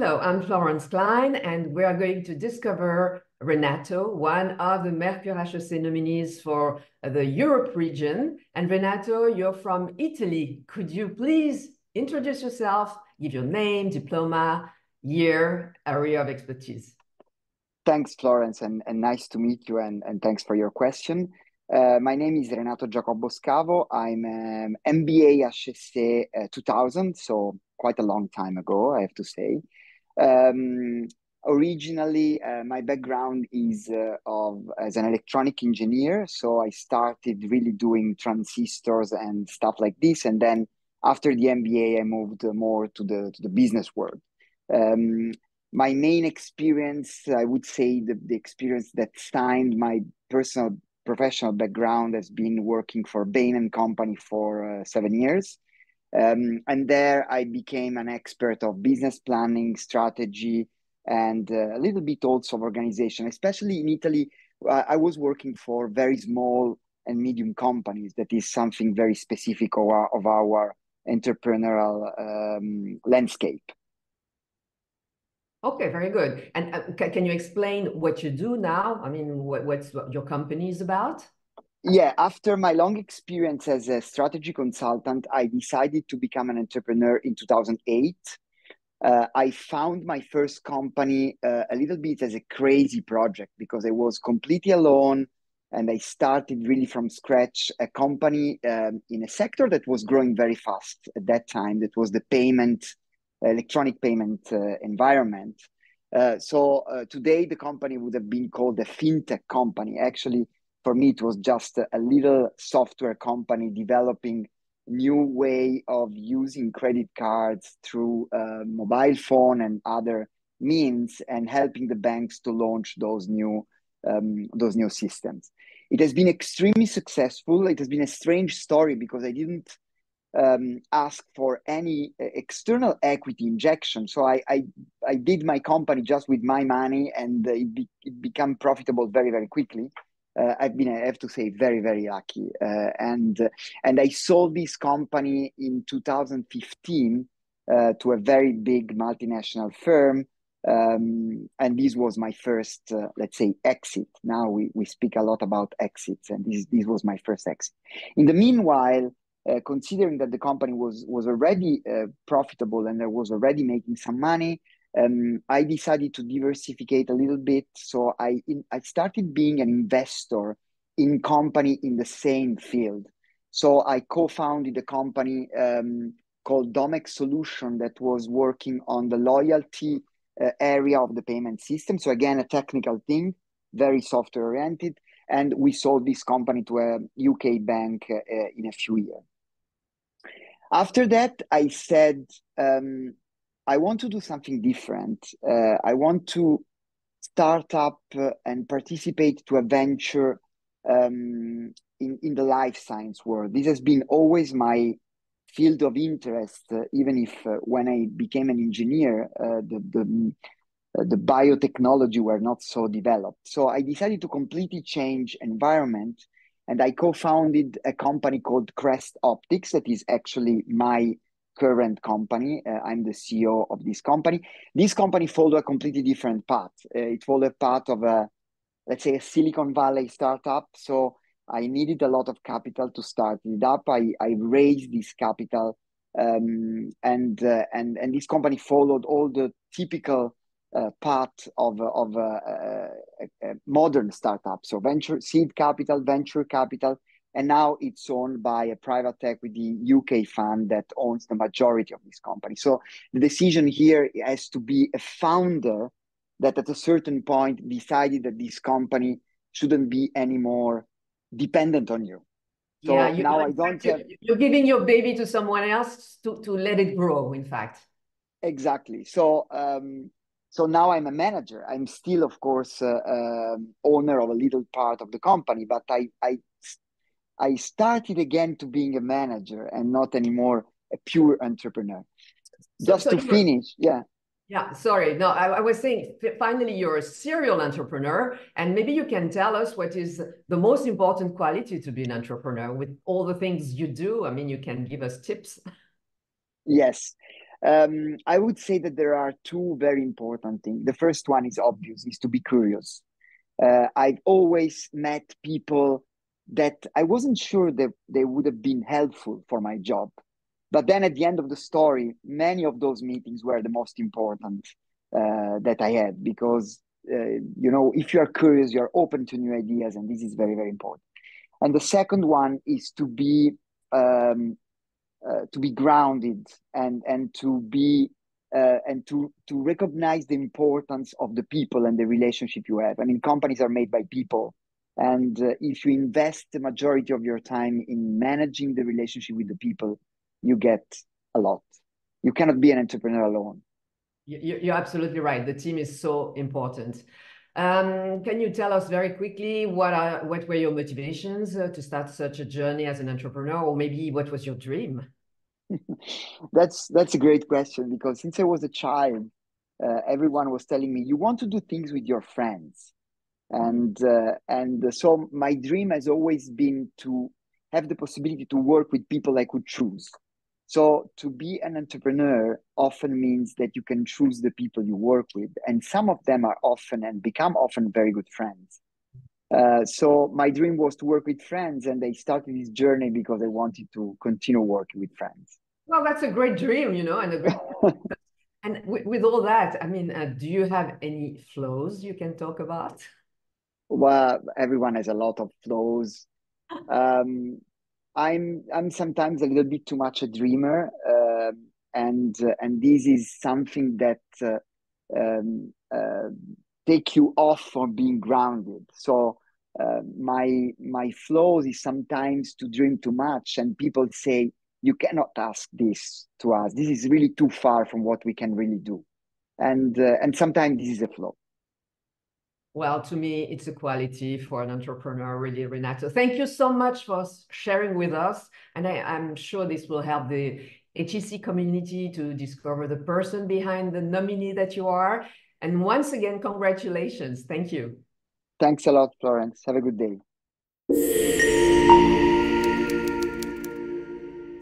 Hello, I'm Florence Klein, and we are going to discover Renato, one of the Mercure HEC nominees for the Europe region. And Renato, you're from Italy. Could you please introduce yourself, give your name, diploma, year, area of expertise? Thanks, Florence, and nice to meet you, and thanks for your question. My name is Renato GIACOBBO SCAVO. I'm MBA 2000, so quite a long time ago, I have to say. Originally, my background is as an electronic engineer, so I started really doing transistors and stuff like this, and then after the MBA, I moved more to the business world. My main experience, I would say, the experience that signed my personal professional background has been working for Bain & Company for 7 years. And there I became an expert of business planning, strategy, and a little bit also of organization. Especially in Italy, I was working for very small and medium companies. That is something very specific of our entrepreneurial landscape. Okay, very good. And can you explain what you do now? I mean, what your company is about? Yeah, after my long experience as a strategy consultant, I decided to become an entrepreneur in 2008. I found my first company a little bit as a crazy project because I was completely alone, and I started really from scratch a company in a sector that was growing very fast at that time. That was the electronic payment environment. So today the company would have been called a fintech company. Actually, for me, it was just a little software company developing new way of using credit cards through mobile phone and other means, and helping the banks to launch those new systems. It has been extremely successful. It has been a strange story because I didn't ask for any external equity injection. So I did my company just with my money, and it became profitable very, very quickly. I have to say, very, very lucky. And I sold this company in 2015 to a very big multinational firm. And this was my first, let's say, exit. Now we speak a lot about exits, and this was my first exit. In the meanwhile, considering that the company was already profitable and I was already making some money, I decided to diversify a little bit. So I started being an investor in company in the same field. So I co-founded a company called Domex Solution that was working on the loyalty area of the payment system. So again, a technical thing, very software oriented. And we sold this company to a UK bank in a few years. After that, I said, I want to do something different. I want to start up and participate to a venture in the life science world. This has been always my field of interest, even if when I became an engineer, the biotechnology were not so developed. So I decided to completely change environment, and I co-founded a company called Crest Optics that is actually my current company. I'm the CEO of this company. This company followed a completely different path. It followed a path of let's say, a Silicon Valley startup. So I needed a lot of capital to start it up. I raised this capital, and this company followed all the typical path of a modern startup. So seed capital, venture capital, and now it's owned by a private equity UK fund that owns the majority of this company. So the decision here has to be a founder that at a certain point decided that this company shouldn't be anymore dependent on you. So yeah, now I don't have... You're giving your baby to someone else to let it grow, in fact. Exactly. So so now I'm a manager. I'm still, of course, owner of a little part of the company, but I started again to being a manager and not anymore a pure entrepreneur. Just to finish, yeah. Yeah, sorry. No, I was saying, finally, you're a serial entrepreneur, and maybe you can tell us what is the most important quality to be an entrepreneur with all the things you do. I mean, you can give us tips. Yes. I would say that there are two very important things. The first one is obvious, is to be curious. I've always met people that I wasn't sure that they would have been helpful for my job. But then at the end of the story, many of those meetings were the most important that I had because, if you are curious, you're open to new ideas, and this is very, very important. And the second one is to be grounded and to recognize the importance of the people and the relationship you have. I mean, companies are made by people, and if you invest the majority of your time in managing the relationship with the people, you get a lot. You cannot be an entrepreneur alone. You're absolutely right. The team is so important. Can you tell us very quickly what were your motivations to start such a journey as an entrepreneur, or maybe what was your dream? That's a great question, because since I was a child, everyone was telling me you want to do things with your friends, and so my dream has always been to have the possibility to work with people I could choose. So to be an entrepreneur often means that you can choose the people you work with, and some of them are often and become often very good friends. So my dream was to work with friends, and I started this journey because I wanted to continue working with friends. Well, that's a great dream, and a great. And with all that, I mean, do you have any flaws you can talk about? Well, everyone has a lot of flaws. Um, I'm sometimes a little bit too much a dreamer, and this is something that take you off from being grounded. So my flaws is sometimes to dream too much, and people say you cannot ask this to us. This is really too far from what we can really do, and sometimes this is a flaw. Well, to me, it's a quality for an entrepreneur, really, Renato. Thank you so much for sharing with us. And I'm sure this will help the HEC community to discover the person behind the nominee that you are. And once again, congratulations. Thank you. Thanks a lot, Florence. Have a good day.